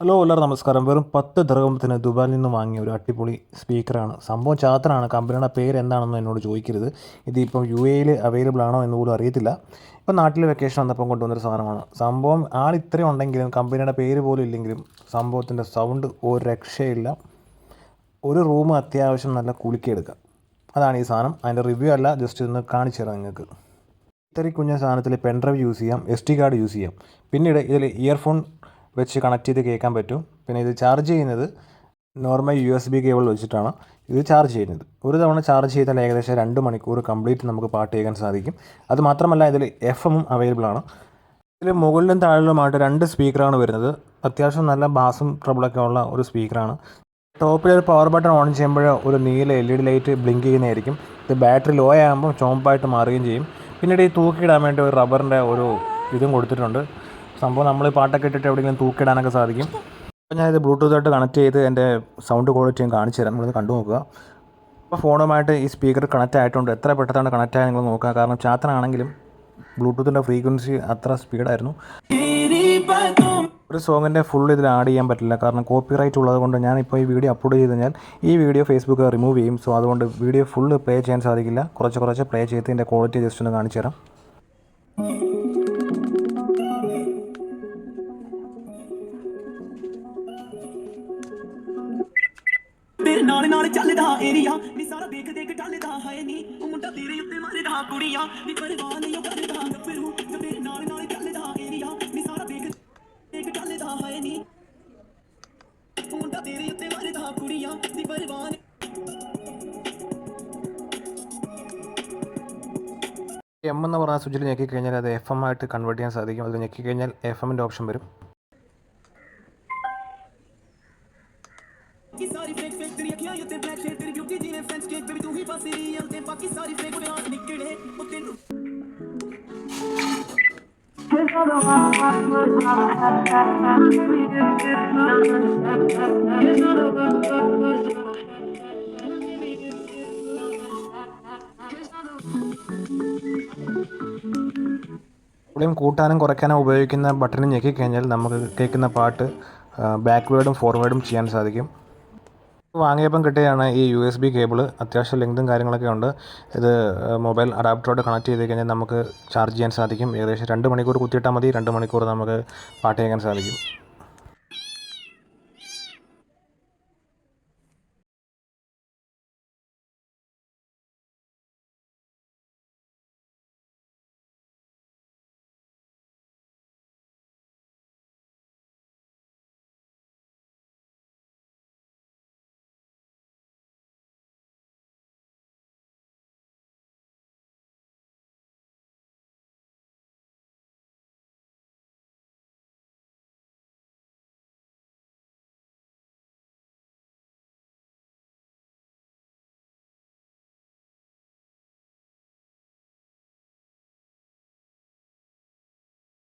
Hello എല്ലാവരും നമസ്കാരം. വെറും 10 ദിർഹത്തിന് ദുബായിൽ നിന്ന് വാങ്ങിയ ഒരു അടിപൊളി സ്പീക്കറാണ്. സംഭവം ചാത്തനാണ്. കമ്പനിയുടെ പേര് എന്താണെന്ന് എന്നോട് ചോദിക്കരുത്. ഇതിപ്പം UAE അവൈലബിൾ ആണോ എന്ന് പോലും അറിയത്തില്ല. ഇപ്പം നാട്ടിൽ വെക്കേഷൻ വന്നപ്പം കൊണ്ടുവന്നൊരു സാധനമാണ്. സംഭവം ആൾ ഇത്രയും ഉണ്ടെങ്കിലും കമ്പനിയുടെ പേര് പോലും ഇല്ലെങ്കിലും സംഭവത്തിൻ്റെ സൗണ്ട് ഒരു രക്ഷയില്ല. ഒരു റൂം അത്യാവശ്യം നല്ല കുലുക്കിയെടുക്കാം. അതാണ് ഈ സാധനം. അതിൻ്റെ റിവ്യൂ അല്ല, ജസ്റ്റ് ഒന്ന് കാണിച്ചു തരാം നിങ്ങൾക്ക്. ഇത്രയും കുഞ്ഞ സാധനത്തിൽ പെൻഡ്രൈവ് യൂസ് ചെയ്യാം, SD കാർഡ് യൂസ് ചെയ്യാം. പിന്നീട് ഇതിൽ ഇയർഫോൺ വെച്ച് കണക്ട് ചെയ്ത് കേൾക്കാൻ പറ്റും. പിന്നെ ഇത് ചാർജ് ചെയ്യുന്നത് നോർമൽ USB കേബിൾ വെച്ചിട്ടാണ് ഇത് ചാർജ് ചെയ്യുന്നത്. ഒരു തവണ ചാർജ് ചെയ്താൽ ഏകദേശം 2 മണിക്കൂർ കംപ്ലീറ്റ് നമുക്ക് പാട്ട് കേൾക്കാൻ സാധിക്കും. അത് മാത്രമല്ല ഇതിൽ FM അവൈലബിൾ ആണ്. ഇതിൽ മുകളിലും താഴിലുമായിട്ട് 2 സ്പീക്കറാണ് വരുന്നത്. അത്യാവശ്യം നല്ല ബാസും ട്രബിളൊക്കെ ഉള്ള ഒരു സ്പീക്കറാണ്. ടോപ്പിൽ ഒരു പവർ ബട്ടൺ ഓൺ ചെയ്യുമ്പോൾ ഒരു നീല LED ലൈറ്റ് ബ്ലിങ്ക് ചെയ്യുന്നതായിരിക്കും. ഇത് ബാറ്ററി ലോ ആകുമ്പോൾ ചുവപ്പായിട്ട് മാറുകയും ചെയ്യും. പിന്നീട് ഈ തൂക്കിയിടാൻ വേണ്ടി ഒരു റബ്ബറിൻ്റെ ഒരു ഇതും കൊടുത്തിട്ടുണ്ട്. സംഭവം നമ്മൾ പാട്ടൊക്കെ ഇട്ടിട്ട് എവിടെയെങ്കിലും തൂക്കിയിടാനൊക്കെ സാധിക്കും. അപ്പോൾ ഞാനിത് ബ്ലൂടൂത്തായിട്ട് കണക്ട് ചെയ്ത് എൻ്റെ സൗണ്ട് ക്വാളിറ്റിയും കാണിച്ചു തരാം. നിങ്ങളൊന്ന് കണ്ടു നോക്കുക. അപ്പോൾ ഫോണുമായിട്ട് ഈ സ്പീക്കർ കണക്റ്റ് ആയിട്ടുണ്ട്. എത്ര പെട്ടെന്നാണ് കണക്റ്റ് ആയത് നിങ്ങൾ നോക്കുക. കാരണം ചാത്തനാണെങ്കിലും ബ്ലൂടൂത്തിൻ്റെ ഫ്രീക്വൻസി അത്ര സ്പീഡായിരുന്നു. ഒരു സോങ്ങിൻ്റെ ഫുൾ ഇതിൽ ആഡ് ചെയ്യാൻ പറ്റില്ല, കാരണം കോപ്പിറൈറ്റ് ഉള്ളത് കൊണ്ട്. ഞാനിപ്പോൾ ഈ വീഡിയോ അപ്ലോഡ് ചെയ്ത് കഴിഞ്ഞാൽ ഈ വീഡിയോ ഫേസ്ബുക്ക് റിമൂവ് ചെയ്യും. സോ അതുകൊണ്ട് വീഡിയോ ഫുള്ള് പ്ലേ ചെയ്യാൻ സാധിക്കില്ല. കുറച്ച് പ്ലേ ചെയ്ത് ഇതിൻ്റെ ക്വാളിറ്റി ജസ്റ്റ് ഒന്ന് കാണിച്ചു തരാം. ਨਾਲ ਨਾਲ ਚੱਲਦਾ ਏਰੀਆ ਨੀ ਸਾਰਾ ਦੇਖ ਦੇਖ ਟੱਲਦਾ ਹੈ ਨੀ ਉਹ ਮੁੰਡਾ ਤੇਰੇ ਉੱਤੇ ਮਾਰਦਾ ਕੁੜੀਆਂ ਨੀ ਪਰਵਾਹ ਨਹੀਂ ਕਰਦਾ ਗੱਭਰੂ ਤੇਰੇ ਨਾਲ ਨਾਲ ਚੱਲਦਾ ਏਰੀਆ ਨੀ ਸਾਰਾ ਦੇਖ ਦੇਖ ਟੱਲਦਾ ਹੈ ਨੀ ਉਹ ਮੁੰਡਾ ਤੇਰੇ ਉੱਤੇ ਮਾਰਦਾ ਕੁੜੀਆਂ ਨੀ ਪਰਵਾਹ എന്ന് പറഞ്ഞ സ്വിച്ചിൽ ഞെക്കിക്കഴിഞ്ഞാൽ അത് FM ആയിട്ട് കൺവേർട്ട് ചെയ്യാൻ സാധിക്കും. അത് ഞെക്കിക്കഴിഞ്ഞാൽ FM ഓപ്ഷൻ വരും. सारी फेक फेक तेरी अखियां ये ब्लैक शेड तेरी ब्यूटी जीने फ्रेंच केक बेबी तू ही फंसी रही है ते बाकी सारी फेक उड़े हाथ निकले ओ तेनू വോളിയം കൂട്ടാനും കുറയ്ക്കാനും ഉപയോഗിക്കുന്ന ബട്ടൺ ഞെക്കിക്കഴിഞ്ഞാൽ നമുക്ക് കേൾക്കുന്ന പാട്ട് ബാക്ക്വേർഡും ഫോർവേഡും ചെയ്യാൻ സാധിക്കും. വാങ്ങിയപ്പം കിട്ടിയാണ് ഈ USB കേബിൾ. അത്യാവശ്യം ലെങ്തും കാര്യങ്ങളൊക്കെ ഉണ്ട്. ഇത് മൊബൈൽ അഡാപ്റ്ററോട് കണക്ട് ചെയ്ത് കഴിഞ്ഞാൽ നമുക്ക് ചാർജ് ചെയ്യാൻ സാധിക്കും. ഏകദേശം 2 മണിക്കൂർ കുത്തിയിട്ടാൽ മതി. 2 മണിക്കൂർ നമുക്ക് പാട്ട് കേൾക്കാൻ സാധിക്കും.